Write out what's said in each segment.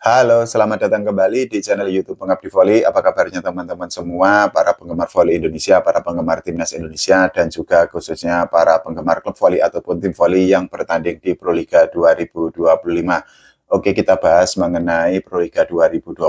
Halo, selamat datang kembali di channel YouTube Pengabdi Voli. Apa kabarnya teman-teman semua, para penggemar voli Indonesia, para penggemar timnas Indonesia, dan juga khususnya para penggemar klub voli ataupun tim voli yang bertanding di Proliga 2025. Oke, kita bahas mengenai Proliga 2025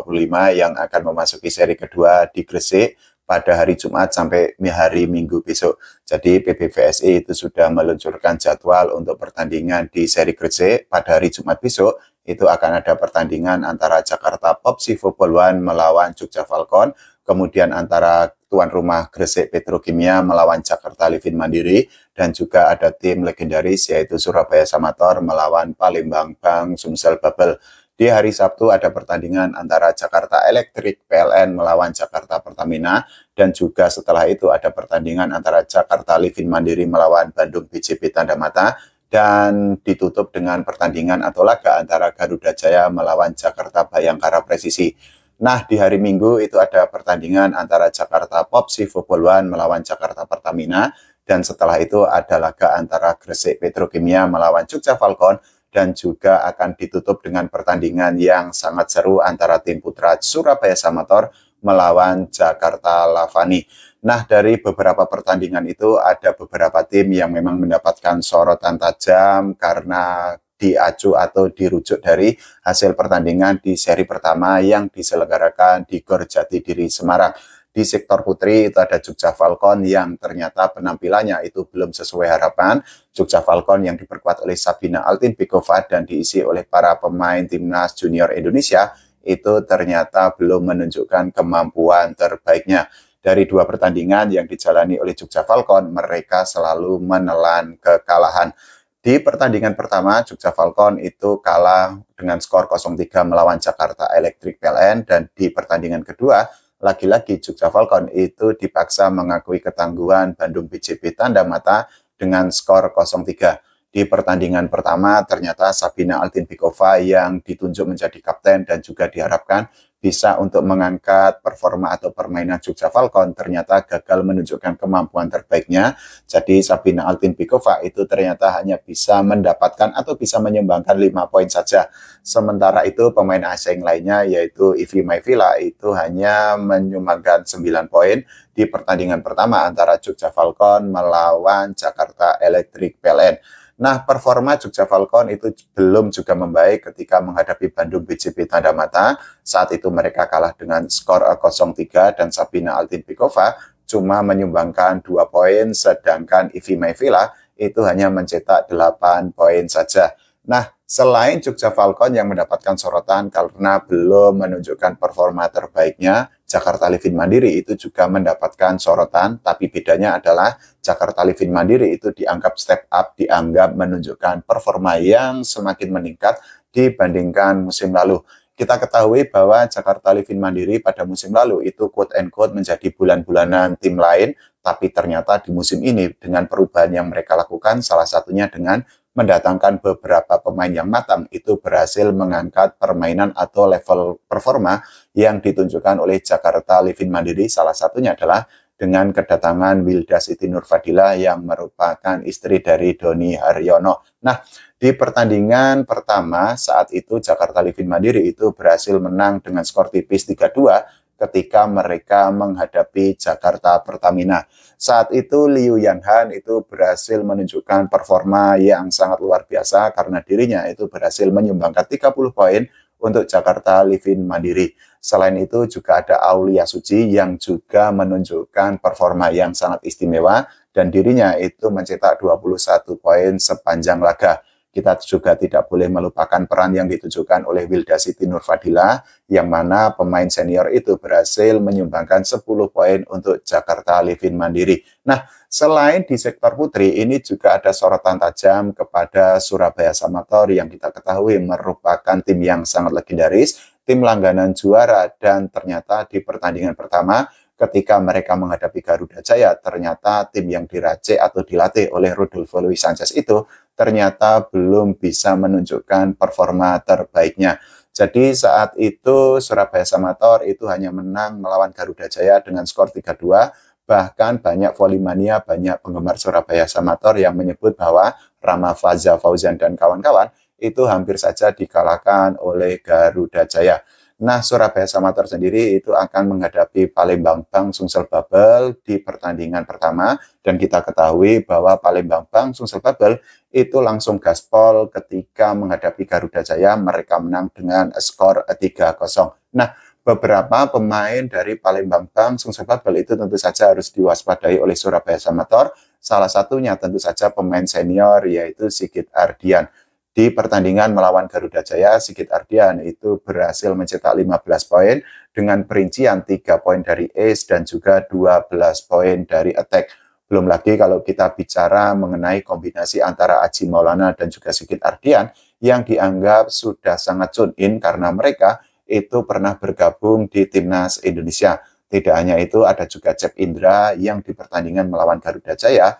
yang akan memasuki seri kedua di Gresik pada hari Jumat sampai hari Minggu besok. Jadi PBVSI itu sudah meluncurkan jadwal untuk pertandingan di seri Gresik pada hari Jumat besok. Itu akan ada pertandingan antara Jakarta Popsi Football One melawan Jogja Falcon, kemudian antara tuan rumah Gresik Petrokimia melawan Jakarta Livin Mandiri, dan juga ada tim legendaris yaitu Surabaya Samator melawan Palembang Bang Sumsel Babel. Di hari Sabtu ada pertandingan antara Jakarta Electric PLN melawan Jakarta Pertamina, dan juga setelah itu ada pertandingan antara Jakarta Livin Mandiri melawan Bandung BJB Tanda Mata, dan ditutup dengan pertandingan atau laga antara Garuda Jaya melawan Jakarta Bayangkara Presisi. Nah, di hari Minggu itu ada pertandingan antara Jakarta Popsi Football One melawan Jakarta Pertamina, dan setelah itu ada laga antara Gresik Petrokimia melawan Jogja Falcon, dan juga akan ditutup dengan pertandingan yang sangat seru antara tim putra Surabaya Samator melawan Jakarta Lavani. Nah, dari beberapa pertandingan itu ada beberapa tim yang memang mendapatkan sorotan tajam karena diacu atau dirujuk dari hasil pertandingan di seri pertama yang diselenggarakan di Gor Jatidiri Semarang. Di sektor putri itu ada Jogja Falcon yang ternyata penampilannya itu belum sesuai harapan. Jogja Falcon yang diperkuat oleh Sabina Altinbekova dan diisi oleh para pemain timnas junior Indonesia itu ternyata belum menunjukkan kemampuan terbaiknya. Dari dua pertandingan yang dijalani oleh Jogja Falcon, mereka selalu menelan kekalahan. Di pertandingan pertama, Jogja Falcon itu kalah dengan skor 0-3 melawan Jakarta Electric PLN, dan di pertandingan kedua, lagi-lagi Jogja Falcon itu dipaksa mengakui ketangguhan Bandung BJB Tanda Mata dengan skor 0-3. Di pertandingan pertama, ternyata Sabina Altinbekova yang ditunjuk menjadi kapten dan juga diharapkan bisa untuk mengangkat performa atau permainan Jogja Falcon, ternyata gagal menunjukkan kemampuan terbaiknya. Jadi Sabina Altinbekova itu ternyata hanya bisa mendapatkan atau bisa menyumbangkan 5 poin saja. Sementara itu pemain asing lainnya yaitu Ivy Maivila itu hanya menyumbangkan 9 poin di pertandingan pertama antara Jogja Falcon melawan Jakarta Electric PLN. Nah, performa Jogja Falcon itu belum juga membaik ketika menghadapi Bandung BJB Tanda Mata. Saat itu mereka kalah dengan skor 0-3 dan Sabina Altinbekova cuma menyumbangkan 2 poin, sedangkan Ivy Maivila itu hanya mencetak 8 poin saja. Nah, selain Jogja Falcon yang mendapatkan sorotan karena belum menunjukkan performa terbaiknya, Jakarta Livin Mandiri itu juga mendapatkan sorotan, tapi bedanya adalah Jakarta Livin Mandiri itu dianggap step up, dianggap menunjukkan performa yang semakin meningkat dibandingkan musim lalu. Kita ketahui bahwa Jakarta Livin Mandiri pada musim lalu itu quote-and-quote menjadi bulan-bulanan tim lain, tapi ternyata di musim ini dengan perubahan yang mereka lakukan, salah satunya dengan mendatangkan beberapa pemain yang matang, itu berhasil mengangkat permainan atau level performa yang ditunjukkan oleh Jakarta Livin Mandiri. Salah satunya adalah dengan kedatangan Wilda Siti Nurfadila yang merupakan istri dari Doni Haryono. Nah, di pertandingan pertama saat itu Jakarta Livin Mandiri itu berhasil menang dengan skor tipis 3-2 ketika mereka menghadapi Jakarta Pertamina. Saat itu Liu Yanhan itu berhasil menunjukkan performa yang sangat luar biasa karena dirinya itu berhasil menyumbangkan 30 poin untuk Jakarta Livin Mandiri. Selain itu juga ada Aulia Suci yang juga menunjukkan performa yang sangat istimewa dan dirinya itu mencetak 21 poin sepanjang laga. Kita juga tidak boleh melupakan peran yang ditujukan oleh Wilda Siti Nurfadila, yang mana pemain senior itu berhasil menyumbangkan 10 poin untuk Jakarta Livin Mandiri. Nah, selain di sektor putri, ini juga ada sorotan tajam kepada Surabaya Samator yang kita ketahui merupakan tim yang sangat legendaris, tim langganan juara, dan ternyata di pertandingan pertama ketika mereka menghadapi Garuda Jaya, ternyata tim yang diracik atau dilatih oleh Rodolfo Luis Sanchez itu ternyata belum bisa menunjukkan performa terbaiknya. Jadi saat itu Surabaya Samator itu hanya menang melawan Garuda Jaya dengan skor 3-2. Bahkan banyak volimania, banyak penggemar Surabaya Samator yang menyebut bahwa Rama Faza Fauzan dan kawan-kawan itu hampir saja dikalahkan oleh Garuda Jaya. Nah, Surabaya Samator sendiri itu akan menghadapi Palembang Bang Sumsel Babel di pertandingan pertama, dan kita ketahui bahwa Palembang Bang Sumsel Babel itu langsung gaspol ketika menghadapi Garuda Jaya, mereka menang dengan skor 3-0. Nah, beberapa pemain dari Palembang Bang Sumsel Babel itu tentu saja harus diwaspadai oleh Surabaya Samator. Salah satunya tentu saja pemain senior yaitu Sigit Ardian. Di pertandingan melawan Garuda Jaya, Sigit Ardian itu berhasil mencetak 15 poin dengan perincian 3 poin dari ace dan juga 12 poin dari attack. Belum lagi kalau kita bicara mengenai kombinasi antara Aji Maulana dan juga Sigit Ardian yang dianggap sudah sangat tune in karena mereka itu pernah bergabung di Timnas Indonesia. Tidak hanya itu, ada juga Cep Indra yang di pertandingan melawan Garuda Jaya,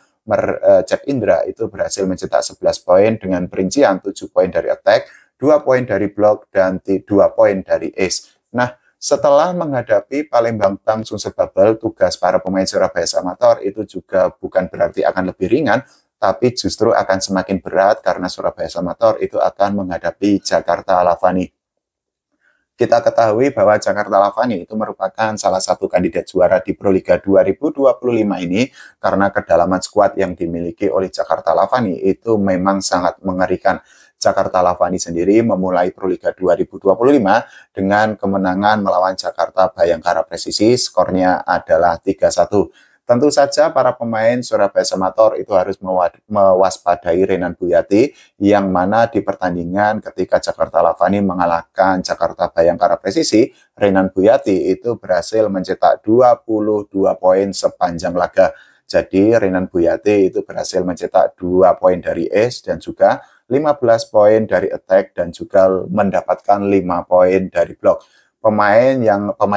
Cep Indra itu berhasil mencetak 11 poin dengan perincian 7 poin dari attack, 2 poin dari block, dan 2 poin dari ace. Nah, setelah menghadapi Palembang Bang Sumsel Babel, tugas para pemain Surabaya Samator itu juga bukan berarti akan lebih ringan, tapi justru akan semakin berat karena Surabaya Samator itu akan menghadapi Jakarta Lavani. Kita ketahui bahwa Jakarta Lavani itu merupakan salah satu kandidat juara di Proliga 2025 ini karena kedalaman skuad yang dimiliki oleh Jakarta Lavani itu memang sangat mengerikan. Jakarta Lavani sendiri memulai Proliga 2025 dengan kemenangan melawan Jakarta Bayangkara Presisi, skornya adalah 3-1. Tentu saja para pemain Surabaya Samator itu harus mewaspadai Renan Buyati yang mana di pertandingan ketika Jakarta Lavani mengalahkan Jakarta Bayangkara Presisi, Renan Buyati itu berhasil mencetak 22 poin sepanjang laga. Jadi Renan Buyati itu berhasil mencetak 2 poin dari ace dan juga 15 poin dari attack dan juga mendapatkan 5 poin dari block. Pemain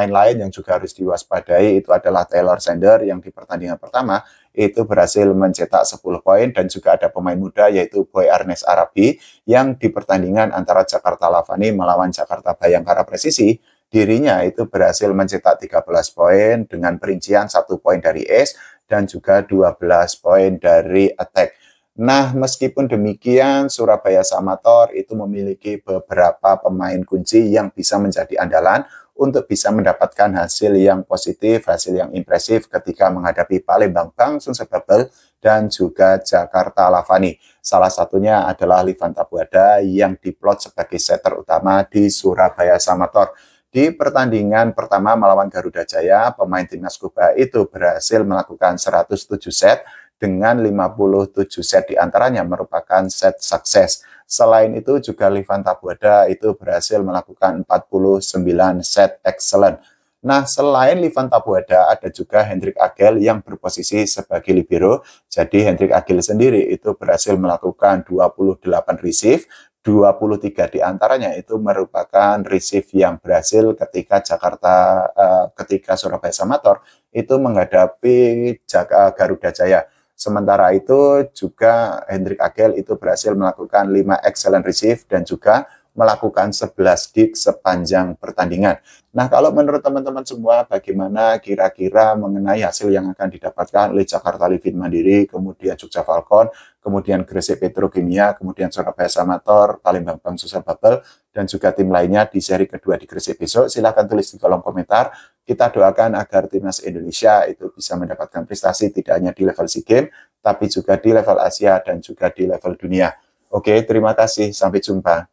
lain yang juga harus diwaspadai itu adalah Taylor Sander yang di pertandingan pertama itu berhasil mencetak 10 poin, dan juga ada pemain muda yaitu Boy Arnes Arabi yang di pertandingan antara Jakarta Lavani melawan Jakarta Bayangkara Presisi, dirinya itu berhasil mencetak 13 poin dengan perincian 1 poin dari ace dan juga 12 poin dari attack. Nah, meskipun demikian, Surabaya Samator itu memiliki beberapa pemain kunci yang bisa menjadi andalan untuk bisa mendapatkan hasil yang positif, hasil yang impresif ketika menghadapi Palembang Bang Sumsel Babel dan juga Jakarta Lavani. Salah satunya adalah Livan Tabuada yang diplot sebagai setter utama di Surabaya Samator. Di pertandingan pertama melawan Garuda Jaya, pemain timnas Kuba itu berhasil melakukan 107 set, dengan 57 set diantaranya merupakan set sukses. Selain itu juga Livan Tabuada itu berhasil melakukan 49 set excellent. Nah, selain Livan Tabuada ada juga Hendrik Agel yang berposisi sebagai libero. Jadi Hendrik Agel sendiri itu berhasil melakukan 28 receive, 23 diantaranya itu merupakan receive yang berhasil ketika Surabaya Samator itu menghadapi Garuda Jaya. Sementara itu juga Hendrik Agel itu berhasil melakukan 5 excellent receive dan juga melakukan 11 dig sepanjang pertandingan. Nah, kalau menurut teman-teman semua, bagaimana kira-kira mengenai hasil yang akan didapatkan oleh Jakarta Livin Mandiri, kemudian Jogja Falcon, kemudian Gresik Petrokimia, kemudian Surabaya Samator, Palembang Bang Sumsel Babel, dan juga tim lainnya di seri kedua di Gresik besok? Silahkan tulis di kolom komentar. Kita doakan agar timnas Indonesia itu bisa mendapatkan prestasi tidak hanya di level SEA Games, tapi juga di level Asia dan juga di level dunia. Oke, terima kasih. Sampai jumpa.